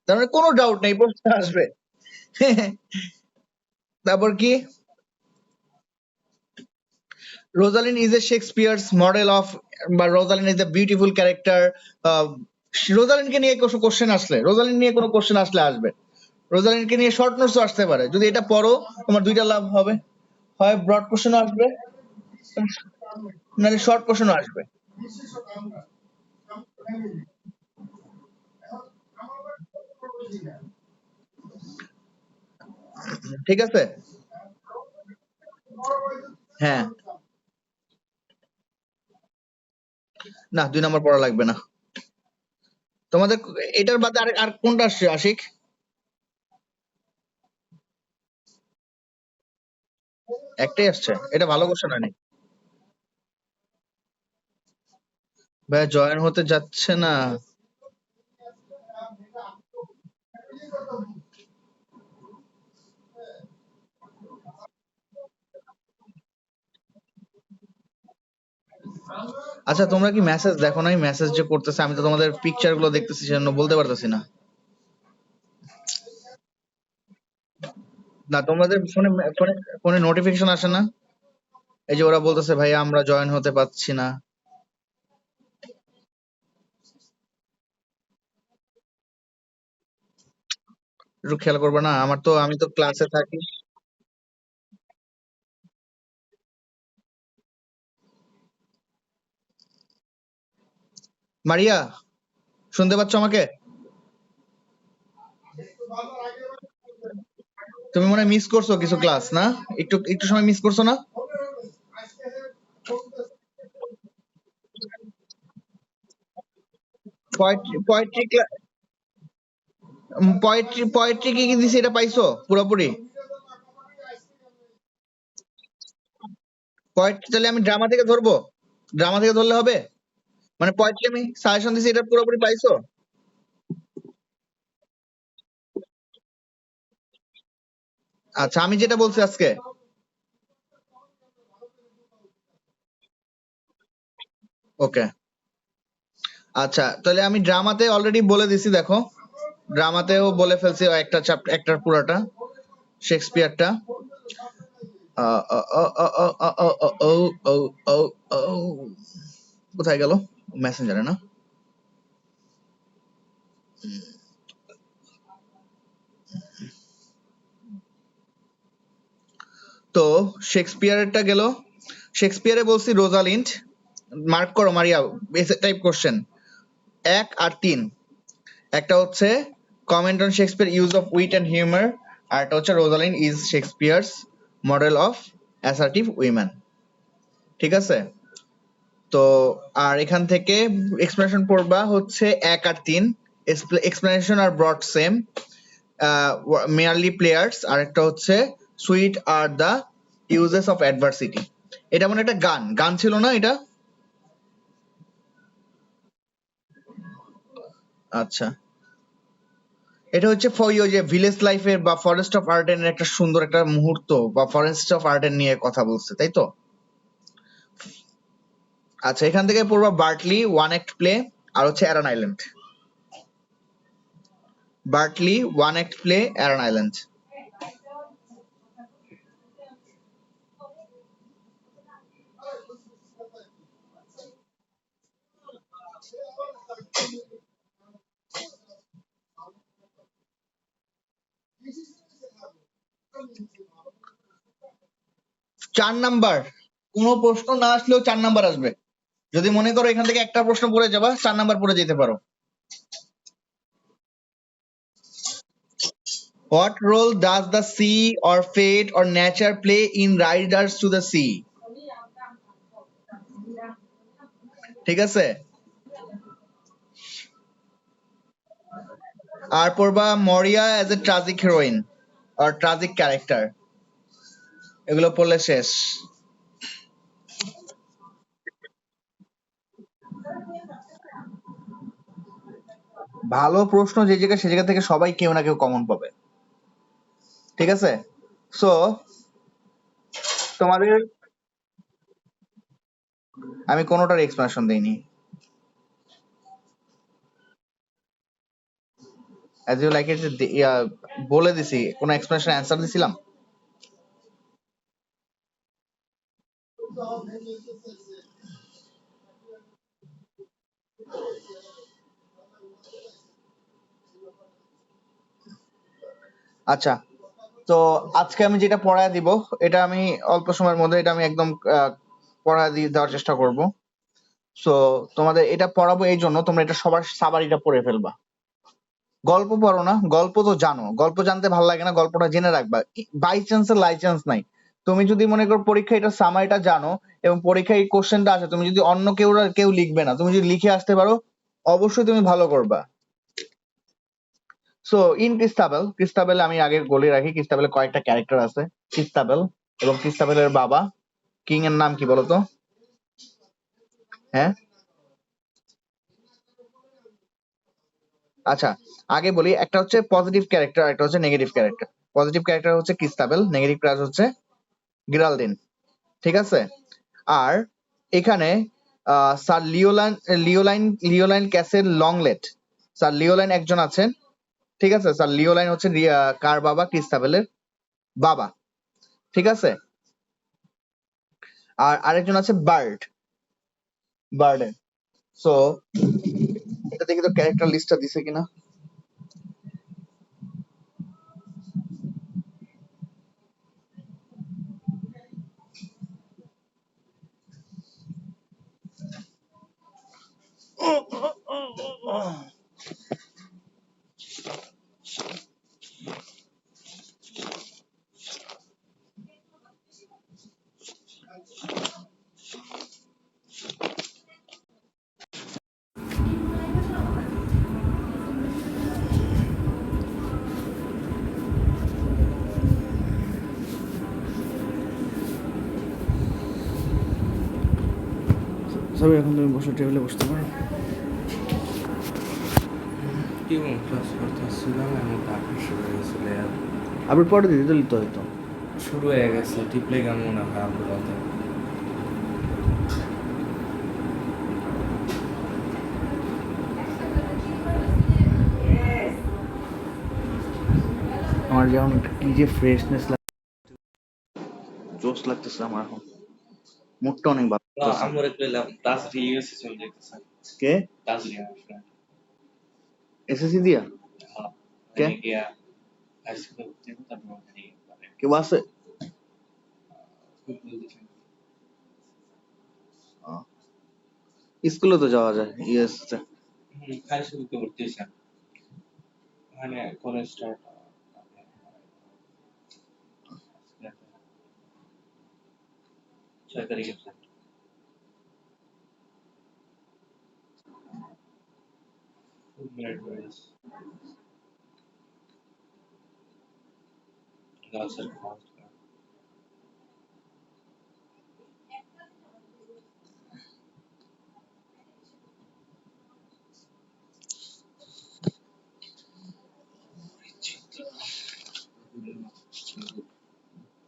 তার মানে কোনো ডাউট নেই প্রশ্ন আসবে। তারপর কি? Rosalind is a Shakespeare's model of, বা Rosalind is a beautiful character. রোজালিন্ডকে নিয়ে কোশ্চেন আসলে, রোজালিন্ড নিয়ে কোনো কোশ্চেন আসলে আসবে। রোজালিন্ডকে নিয়ে শর্ট নোটসও আসতে পারে, যদি এটা পড়ো তোমার দুইটা লাভ হবে, হয় ব্রড কোশ্চেনও আসবে, নাহলে শর্ট কোশ্চেনও আসবে। ঠিক আছে, হ্যাঁ, না 2 নাম্বার পড়া লাগবে না তোমাদের। এটার বাদে আর আর কোনটা আসছে আশিক? একটাই আসছে, এটা ভালো কোশ্চেন হয়নি। ভাইয়া জয়েন হতে যাচ্ছে না। আচ্ছা, তোমরা কি মেসেজ দেখো নাই? মেসেজ যে করতেছে, আমি তো তোমাদের পিকচার গুলো দেখতেছি, সেজন্য বলতে পারতেছি না। না, তোমাদের ফোনে ফোনে ফোনে নোটিফিকেশন আসে না? এই যে ওরা বলতেছে ভাইয়া আমরা জয়েন হতে পারছি না। একটু খেয়াল করবে না? আমার তো, আমি তো ক্লাসে থাকি। মারিয়া, শুনতে পাচ্ছ আমাকে? তুমি মনে মিস করছো কিছু ক্লাস না? একটু একটু সময় মিস করছো না? পোয়েট্রি পোয়েট্রি পোয়েট্রি পোয়েট্রি কি কি দিছে এটা পাইছো পুরোপুরি? পোয়েট্রি তাহলে আমি ড্রামা থেকে ধরবো? ড্রামা থেকে ধরলে হবে? মানে পোয়েট্রি আমি সাজেশন দিছি এটা পুরোপুরি পাইছো? আচ্ছা আমি যেটা বলছি আজকে। ওকে। আচ্ছা তাহলে আমি ড্রামাতে অলরেডি বলে দিছি দেখো। ড্রামাতেও বলে ফেলছি একটা চ্যাপ্টার একটার পুরাটা শেক্সপিয়ারটা। কোথায় গেল? মেসেঞ্জারে না? তো শেক্সপিয়ারেরটা গেল। শেক্সপিয়ারে বলছি রোজালিন্ড। মার্ক করো মারিয়া। বেসিক টাইপ কোশ্চেন 1 আর 3। একটা হচ্ছে comment on Shakespeare use of wit and humour, আর একটা হচ্ছে Rosalind is Shakespeare's model of assertive women. ঠিক আছে? তো আর এখান থেকে এক্সপ্লেনেশন পড়বা হচ্ছে 1 আর 3। এক্সপ্লেনেশন আর ব্রড সেম। মেয়ারলি প্লেয়ার্স আর একটা হচ্ছে sweet are the uses of adversity. এটা মানে একটা গান গান ছিল না এটা? আচ্ছা এটা হচ্ছে ওই যে ভিলেজ লাইফের বা ফরেস্ট অফ আর্ডেনের একটা সুন্দর একটা মুহূর্ত বা ফরেস্ট অফ আর্ডেন নিয়ে কথা বলছে তাই তো? আচ্ছা এখান থেকে পড়বা বার্টলি ওয়ান অ্যাক্ট প্লে আর হচ্ছে Aaron island. Bartley one act play Aaron island. 4 number? কোনো প্রশ্ন না আসলেও 4 নাম্বার আসবে। যদি মনে করো এখান থেকে একটা প্রশ্ন পড়ে যাবা 4 নাম্বার পড়ে যেতে পারো। What role does the sea or fate or nature play in riders to the sea? ঠিক আছে? আর পড়বা Maurya as a tragic heroine আর ট্রাজিক ক্যারেক্টার। এগুলো পড়লে শেষ। ভালো প্রশ্ন যে জায়গায় সে জায়গা থেকে সবাই কেউ না কেউ কমন পাবে। ঠিক আছে? সো তোমাদের আমি কোনোটার এক্সপ্লেনেশন দেইনি। অ্যাজ ইউ লাইক ইট বলে দিছি, কোনো এক্সপ্লেনেশন অ্যান্সার দিছিলাম? আচ্ছা তো আজকে আমি যেটা পড়ায় দিব এটা আমি অল্প সময়ের মধ্যে এটা আমি একদম পড়ায় দিয়ে দেওয়ার চেষ্টা করব। সো তোমাদের এটা পড়াবো এই জন্য তোমরা এটা সবার সাবারিটা পড়ে ফেলবা। গল্প পড়ো না, গল্প তো জানো, গল্প জানতে ভালো লাগে না, গল্পটা জেনে রাখবা। বাই চান্সের লাইসেন্স নাই। তুমি যদি মনে করো পরীক্ষায় এটা সামারিটা জানো এবং পরীক্ষায় এই কোশ্চেনটা আসে, তুমি যদি অন্য কেউ লিখবে না, তুমি যদি লিখে আসতে পারো অবশ্যই তুমি ভালো করবা। সো ইন ক্রিস্টাবেল, ক্রিস্টাবেল আমি আগে বলে রাখি ক্রিস্টাবেলে কয়েকটা ক্যারেক্টার আছে। ক্রিস্টাবেল এবং ক্রিস্টাবেলের বাবা কিং এর নাম কি বলতো? হ্যাঁ আচ্ছা আগে বলি, একটা হচ্ছে পজিটিভ ক্যারেক্টার, একটা হচ্ছে নেগেটিভ ক্যারেক্টার। পজিটিভ ক্যারেক্টার হচ্ছে ক্রিস্টাবেল, নেগেটিভ ক্যারেক্টার হচ্ছে গিরালদিন। ঠিক আছে? আর এখানে স্যার লিওলাইন লিওলাইন ক্যাসেল লংলেট, স্যার লিওলাইন একজন আছেন। ঠিক আছে? স্যার লিওলাইন হচ্ছে কার বাবা? ক্রিস্টাবেলের বাবা। ঠিক আছে? আর আরেকজন আছে বার্ড, বার্ডেন। সো এটা দেখি তো ক্যারেক্টার লিস্টটা দিছে কিনা। সবাই এখন তুমি বসে টেবিলে বসতে পারো। কি ক্লাস করতেছিলাম এমন তারপর শুরু হয়েছিল আর আবার পরে দিতে লিখতে হয়তো। শুরু হয়ে গেছে টিপলে কেমন মনে হয় আব্দুল্লাতে আমার যেমন কি যে ফ্রেশনেস জোস লাগতেছে আমার এখন, মুডটা অনেক ভালো লাগতেছে। আমার কইলাম ক্লাস রিইউসে চলে যেতেছে কে ক্লাস রিইউসে এসএসসি দিয়া হ্যাঁ কে মানে গিয়া হাই স্কুলে ভর্তি হতে তারপর ওখানে মানে কেউ আছে? ফুটবল দেখে স্কুলে তো যাওয়া যায় ইয়েস। হাই স্কুলে ভর্তি হয়েছে মানে কলেজ স্টার্ট 6 তারিখে মেরিট ওয়াইজ গার্লসের ফার্স্ট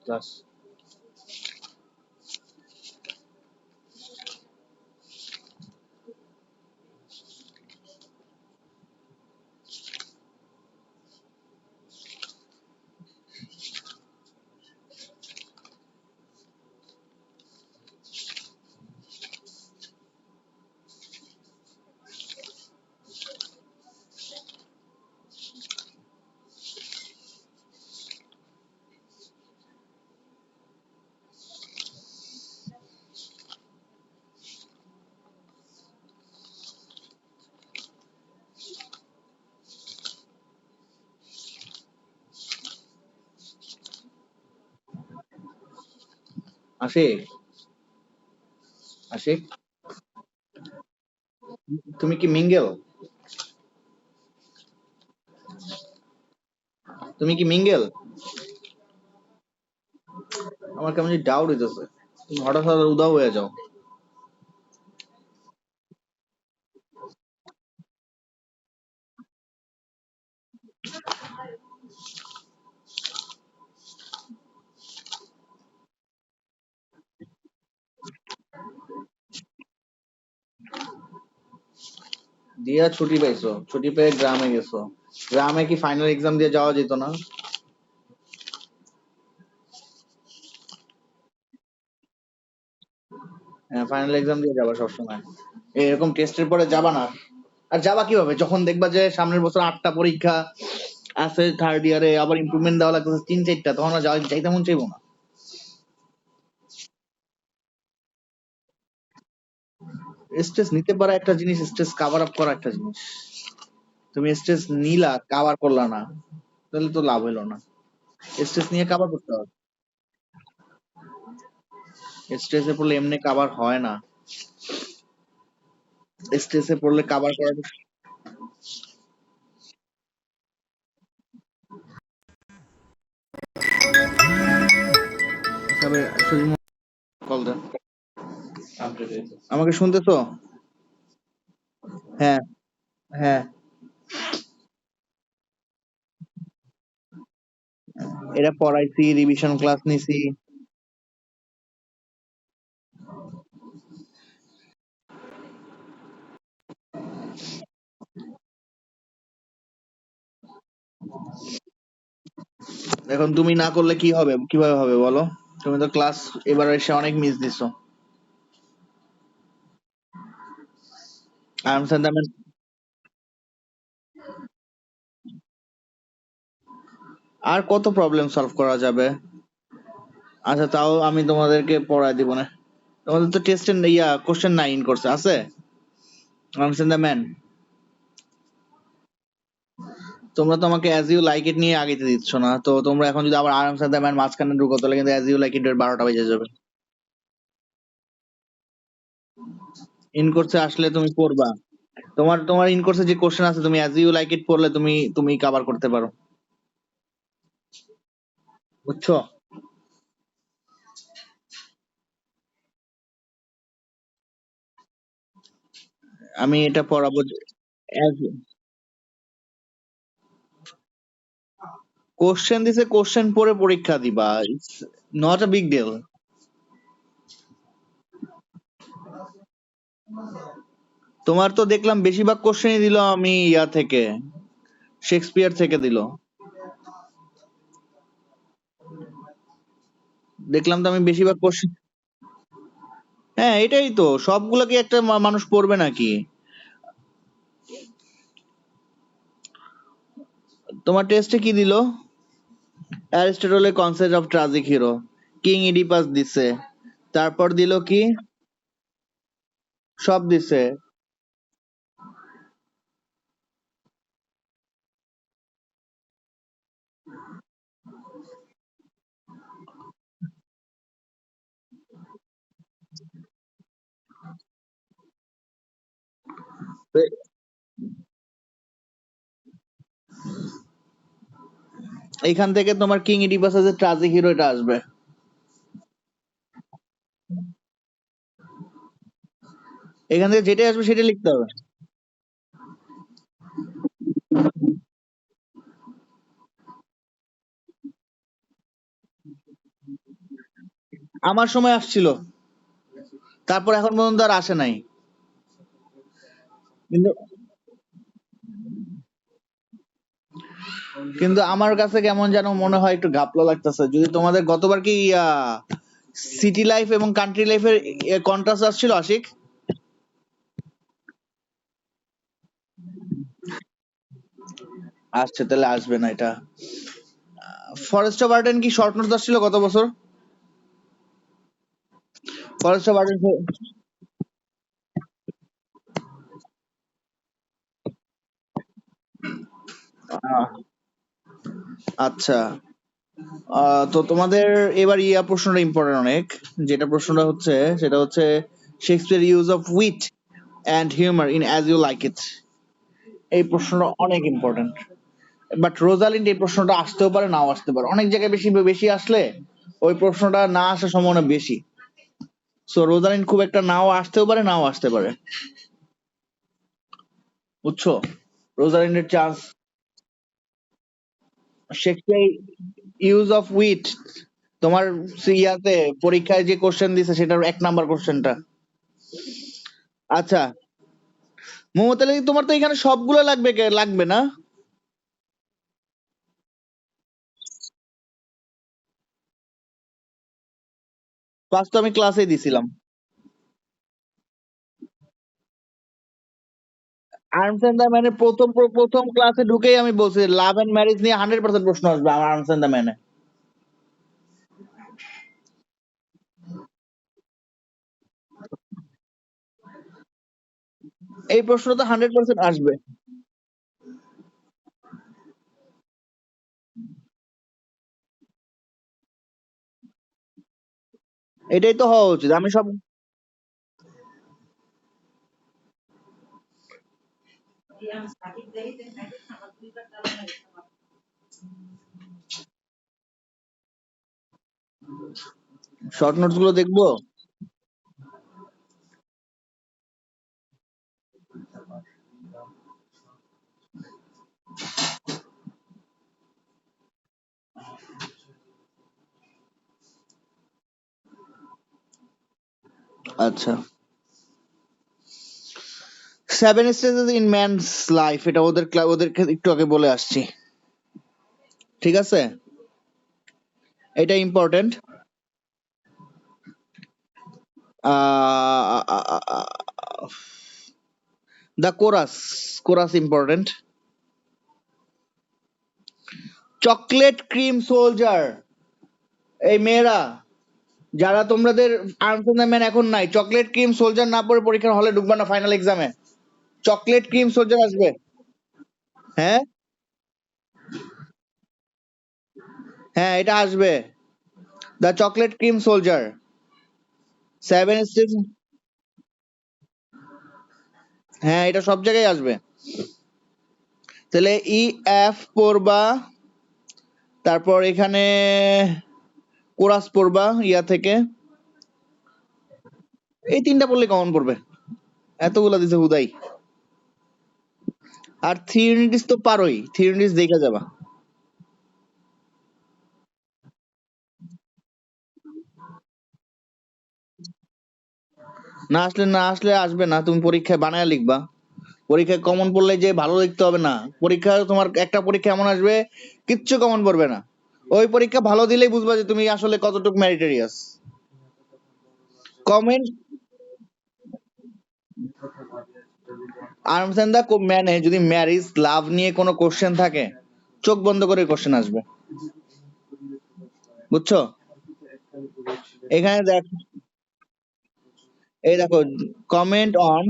ক্লাস আশিক, আশিক তুমি কি মিঙ্গেল? তুমি কি মিঙ্গেল? আমার কেমন ডাউট হইতেছে, তুমি হঠাৎ হঠাৎ উদাও হয়ে যাও। দিয়া ছুটি পাইছো, ছুটি পেয়ে গ্রামে গেছো। গ্রামে কি ফাইনাল এক্সাম দিয়ে যাওয়া যেত না? হ্যাঁ, ফাইনাল এক্সাম দিয়ে যাবা সবসময়, এরকম টেস্টের পরে যাবা না। আর যাবা কিভাবে যখন দেখবা যে সামনের বছর 8টা পরীক্ষা আছে, থার্ড ইয়ারে আবার ইমপ্রুভমেন্ট দেওয়া লাগতেছে 3-4টা, তখন আর যাইতে মন চাইবো না। স্ট্রেস নিতে পারা একটা জিনিস, স্ট্রেস কাভার আপ করা একটা জিনিস। তুমি স্ট্রেস নিলা, কাভার করলা না, তাহলে তো লাভ হইলো না। স্ট্রেস নিয়ে কাভার করতে হবে। স্ট্রেসে পড়লে এমনি কাভার হয় না, স্ট্রেসে পড়লে কাভার করা হিসাবে। কল দেন। আপডেট হয়েছে আমাকে শুনতেছো? হ্যাঁ, হ্যাঁ, এটা পড়াইছি, রিভিশন ক্লাস নিছি। এখন তুমি না করলে কি হবে, কিভাবে হবে বলো? তুমি তো ক্লাস এবার এসে অনেক মিস দিছো। আমস্টারডামে আর কত প্রবলেম সলভ করা যাবে? আচ্ছা, তাও আমি তোমাদেরকে পড়ায় দিব না। তোমাদের তো টেস্টের ইয়া কোশ্চেন 9 করছে আছে আমস্টারডাম। তোমরা তো আমাকে অ্যাজ ইউ লাইক ইট নিয়ে আগাইতে দিচ্ছ না, তো তোমরা এখন যদি আবার আমস্টারডাম মাঝখানে ঢুকো তাহলে কিন্তু অ্যাজ ইউ লাইক ইট 12টা বেজে যাবে। ইন কোর্সে আসলে তুমি পড়বা, তোমার তোমার ইন কোর্সে যে কোশ্চেন আছে তুমি অ্যাজ ইউ লাইক ইট পড়লে তুমি তুমি কভার করতে পারো, বুঝছো? আমি এটা পড়াবো। কোশ্চেন দিছে, কোশ্চেন পড়ে পরীক্ষা দিবা, it's not a big deal. তোমার তো দেখলাম বেশিরভাগ কোশ্চেনই দিল আমি ইয়া থেকে, শেক্সপিয়ার থেকে দিল। দেখলাম তো আমি বেশিরভাগ কোশ্চেন। হ্যাঁ এটাই তো, সবগুলো কি একটা মানুষ পড়বে নাকি? তোমার টেস্টে কি দিল? অ্যারিস্টটলের concept of tragic hero, king Oedipus দিছে, তারপর দিল কি, সব দিছে। তো এখান থেকে তোমার কিং ইডিপাস যে ট্রাজিক হিরো এটা আসবে। এখান থেকে যেটাই আসবে সেটা লিখতে হবে। আমার সময় আসছিল, তারপর এখন পর্যন্ত আর আসে নাই। কিন্তু কিন্তু আমার কাছে কেমন যেন মনে হয় একটু ঘাপলা লাগতেছে। যদি তোমাদের গতবার কি সিটি লাইফ এবং কান্ট্রি লাইফের কন্ট্রাস্ট আসছিল আশিক? আসছে, তাহলে আসবে না এটা। ফরেস্ট অফ আর্টেন কি শর্ট নোটস আসছিল গত বছর? ফরেস্ট অফ আর্টেন, আচ্ছা। তো তোমাদের এবার প্রশ্নটা ইম্পর্টেন্ট অনেক। যেটা প্রশ্নটা হচ্ছে, সেটা হচ্ছে Shakespeare use of wit and humour in as you like it. এই প্রশ্নটা অনেক ইম্পর্টেন্ট। বাট রোজালিন্ড এই প্রশ্নটা আসতেও পারে, নাও আসতে পারে। অনেক জায়গায় বেশি বেশি আসলে ওই প্রশ্নটা না আসার সম্ভাবনা বেশি। সো রোজালিন্ড খুব একটা নাও আসতেও পারে, নাও আসতে পারে, বুঝছো? রোজালিন্ডের chance. Shakespeare use of wit, তোমার ইয়াতে পরীক্ষায় যে কোশ্চেন দিছে সেটার 1 নাম্বার কোশ্চেনটা। আচ্ছা মমতা আলী, তোমার তো এখানে সবগুলো লাগবে, লাগবে না? ক্লাস তো আমি ক্লাসেই দিছিলাম। আর্মস এন্ড দ্য ম্যানের প্রথম প্রথম ক্লাসে ঢুকেই আমি বলছি লাভ এন্ড ম্যারেজ নিয়ে 100% প্রশ্ন আসবে আমার আর্মস এন্ড দ্য ম্যানে। এই প্রশ্ন তো 100% আসবে। এটাই তো হওয়া উচিত। আমি সব শর্ট নোটস গুলো দেখবো। আচ্ছা, 7 stages ইন ম্যানস লাইফ, এটা ওদেরকে একটু আগে বলে আসছি, ঠিক আছে? এটা important. The chorus, chorus important. Chocolate cream soldier, এই মেয়েরা যারা তোমাদের আর্মস এন্ড ম্যান এখন নাই, চকলেট ক্রিম সোলজার না পড়ে পরীক্ষার হলে ঢুকবা না ফাইনাল এক্সামে। চকলেট ক্রিম সোলজার আসবে। হ্যাঁ হ্যাঁ এটা আসবে, the chocolate cream soldier, 7 stage. হ্যাঁ এটা সব জায়গায় আসবে। তাহলে এফ পড়বা, তারপর এখানে কোরাস পড়বা ইয়া থেকে। এই 3টা পড়লে কমন পড়বে। এতগুলা দিছে হুদাই। আর 3 ইউনিটস তো পারোই, 3 ইউনিটস দেখা যাবা। না আসলে আসবে না, তুমি পরীক্ষায় বানায় লিখবা। পরীক্ষায় কমন পড়লে যে ভালো লিখতে হবে না। পরীক্ষায় তোমার একটা পরীক্ষা এমন আসবে কিচ্ছু কমন পড়বে না। ওই পরীক্ষা ভালো দিলেই বুঝবা যে তুমি আসলে কতটুকু meritorious. Comment arms and the ম্যানে যদি ম্যারিজ লাভ নিয়ে কোনো কোশ্চেন থাকে, চোখ বন্ধ করে কোশ্চেন আসবে, বুঝছো? এখানে দেখ, এই দেখো, comment on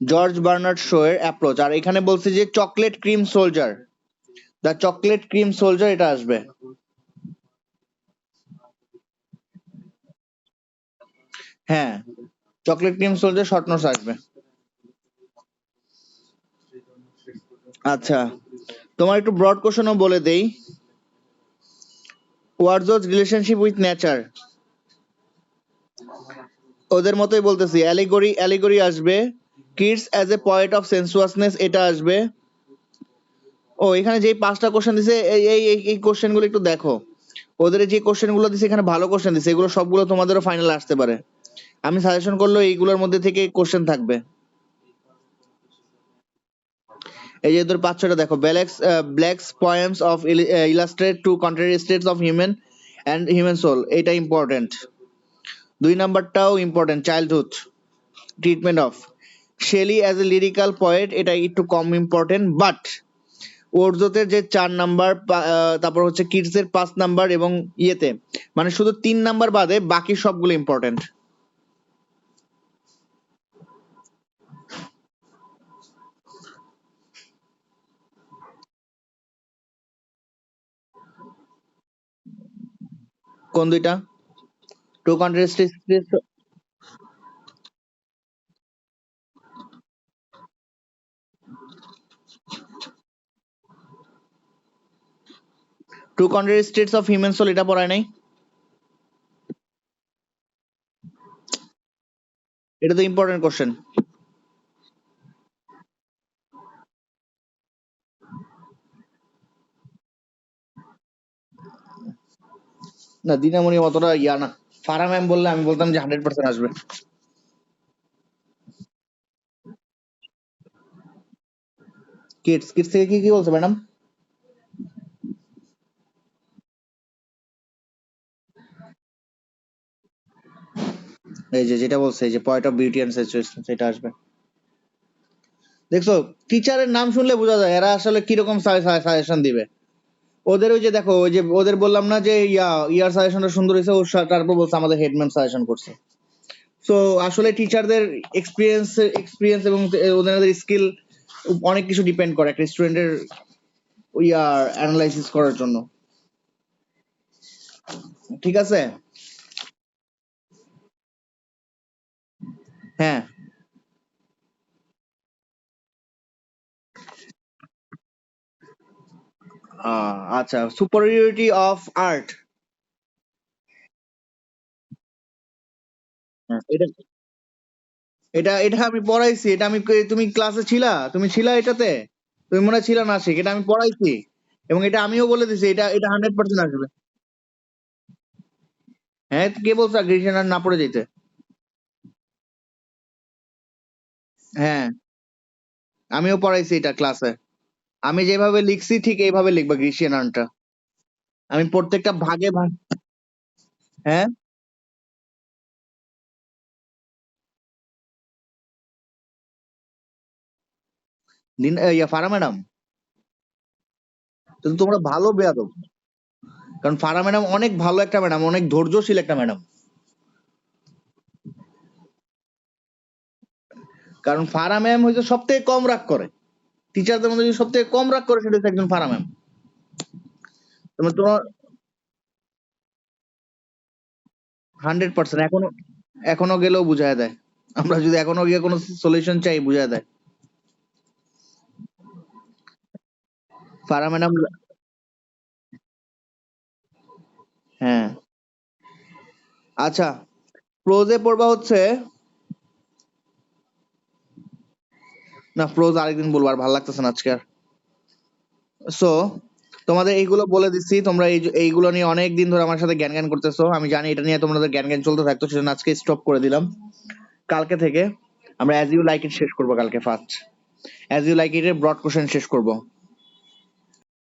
George Bernard Shaw এর অ্যাপ্রোচ, আর এখানে বলছে যে chocolate cream soldier, the chocolate cream soldier, এটা আসবে। হ্যাঁ, chocolate cream soldier short notes আসবে। আচ্ছা, তোমার একটু ব্রড কোশ্চেনও বলে দেই। ওয়ার্ডসওয়ার্থ রিলেশনশিপ উইথ নেচার, ওদের মতোই বলতেছি। অ্যালিগরি অ্যালিগরি আসবে। Keats as a poet of sensuousness, এটা আসবে। ও, এখানে যে 5টা কোশ্চেন দিছে, এই এই এই কোশ্চেন গুলো একটু দেখো। ওদের যে কোশ্চেন গুলো দিছে এখানে ভালো কোশ্চেন দিছে, এগুলো সবগুলো তোমাদেরও ফাইনালে আসতে পারে। আমি সাজেশন করলেও এইগুলোর মধ্যে থেকে কোশ্চেন থাকবে। এই যে তোর 5-6টা দেখো, Blake's poems of illustrate to contrary states of human and human soul, এটা ইম্পর্টেন্ট। 2 নাম্বারটাও important, childhood treatment of Shelley as a lyrical poet, এটা একটু কম ইম্পর্টেন্ট। বাট ওরজোতের যে 4 নাম্বার, তারপর হচ্ছে কিডস এর 5 নাম্বার, এবং ইয়েতে মানে শুধু 3 নাম্বার বাদে বাকি সবগুলো ইম্পর্টেন্ট। কোন দুইটা? Two contrasted two contrary states of human soul, এটা পড়ায় নাই? এটা তো ইম্পর্টেন্ট কোশ্চেন। না, দিনামণি অতটা ইয়া না। ফারা ম্যাম বললে আমি বলতাম যে 100% আসবে। কিডস কিডস থেকে কি কি বলছে ম্যাডাম? এই যে যেটা বলছে, এই যে point of beauty and situation, সেটা আসবে। দেখছো, টিচারের নাম শুনলে বোঝা যায় এরা আসলে কিরকম সাজেশন দিবে। ওদের ওই যে দেখো, ওই যে ওদের বললাম না যে ইয়ার সাজেশনটা সুন্দর হয়েছে, তারপর বলছে আমাদের হেডম্যাম সাজেশন করছে। সো আসলে টিচারদের এক্সপিরিয়েন্স এক্সপিরিয়েন্স এবং ওদের স্কিল অনেক কিছু ডিপেন্ড করে একটা স্টুডেন্টের ইয়ার অ্যানালাইসিস করার জন্য। ঠিক আছে। হ্যাঁ। আচ্ছা, সুপারিয়রিটি অফ আর্ট, এটা এটা এটা আমি পড়াইছি। এটা আমি, তুমি ক্লাসে ছিলা? তুমি ছিলা এটাতে? তুমি মনে হয় ছিলা না, শিখ, এটা আমি পড়াইছি। এবং এটা আমিও বলে দিছি, এটা এটা 100% আসবে। হ্যাঁ, কে বলছে গ্রিসেন আর না পড়ে যেতে? হ্যাঁ, আমিও পড়াইছি এটা ক্লাসে। আমি যেভাবে লিখছি ঠিক এইভাবে লিখবা গ্রিসিয়ান আর্নটা। আমি প্রত্যেকটা ভাগে ভাগ। হ্যাঁ, ইয়া ফারা ম্যাডাম, তো তোমরা ভালো বেয়াদব। কারণ ফারা ম্যাডাম অনেক ভালো একটা ম্যাডাম, অনেক ধৈর্যশীল একটা ম্যাডাম। কারণ ফারা ম্যাম হয়তো সব থেকে কম রাগ করে। টিচারদের মধ্যে সব থেকে কম রাগ করে সেটা হচ্ছে একজন ফারা ম্যাম। তোমার তোমার 100% এখনো, এখনো গেলেও বুঝায় দেয়। আমরা যদি এখনো গিয়ে কোনো সলিউশন চাই, বুঝায় দেয় ফারা ম্যাডাম। হ্যাঁ। আচ্ছা, প্রোজে পড়বা হচ্ছে না প্রোজ আরেকদিন বলবো, আর ভালো লাগতেছে না আজকে আর। সো তোমাদের এইগুলো বলে দিচ্ছি, তোমরা এইগুলো নিয়ে অনেক দিন ধরে আমার সাথে জ্ঞান জ্ঞান করতেছো, আমি জানি এটা নিয়ে তোমাদের জ্ঞান জ্ঞান চলতে থাকতো, সেজন্য আজকে স্টপ করে দিলাম। কালকে থেকে আমরা অ্যাজ ইউ লাইক ইট শেষ করবো, কালকে first as you like it এর ব্রড কোশ্চেন শেষ করবো।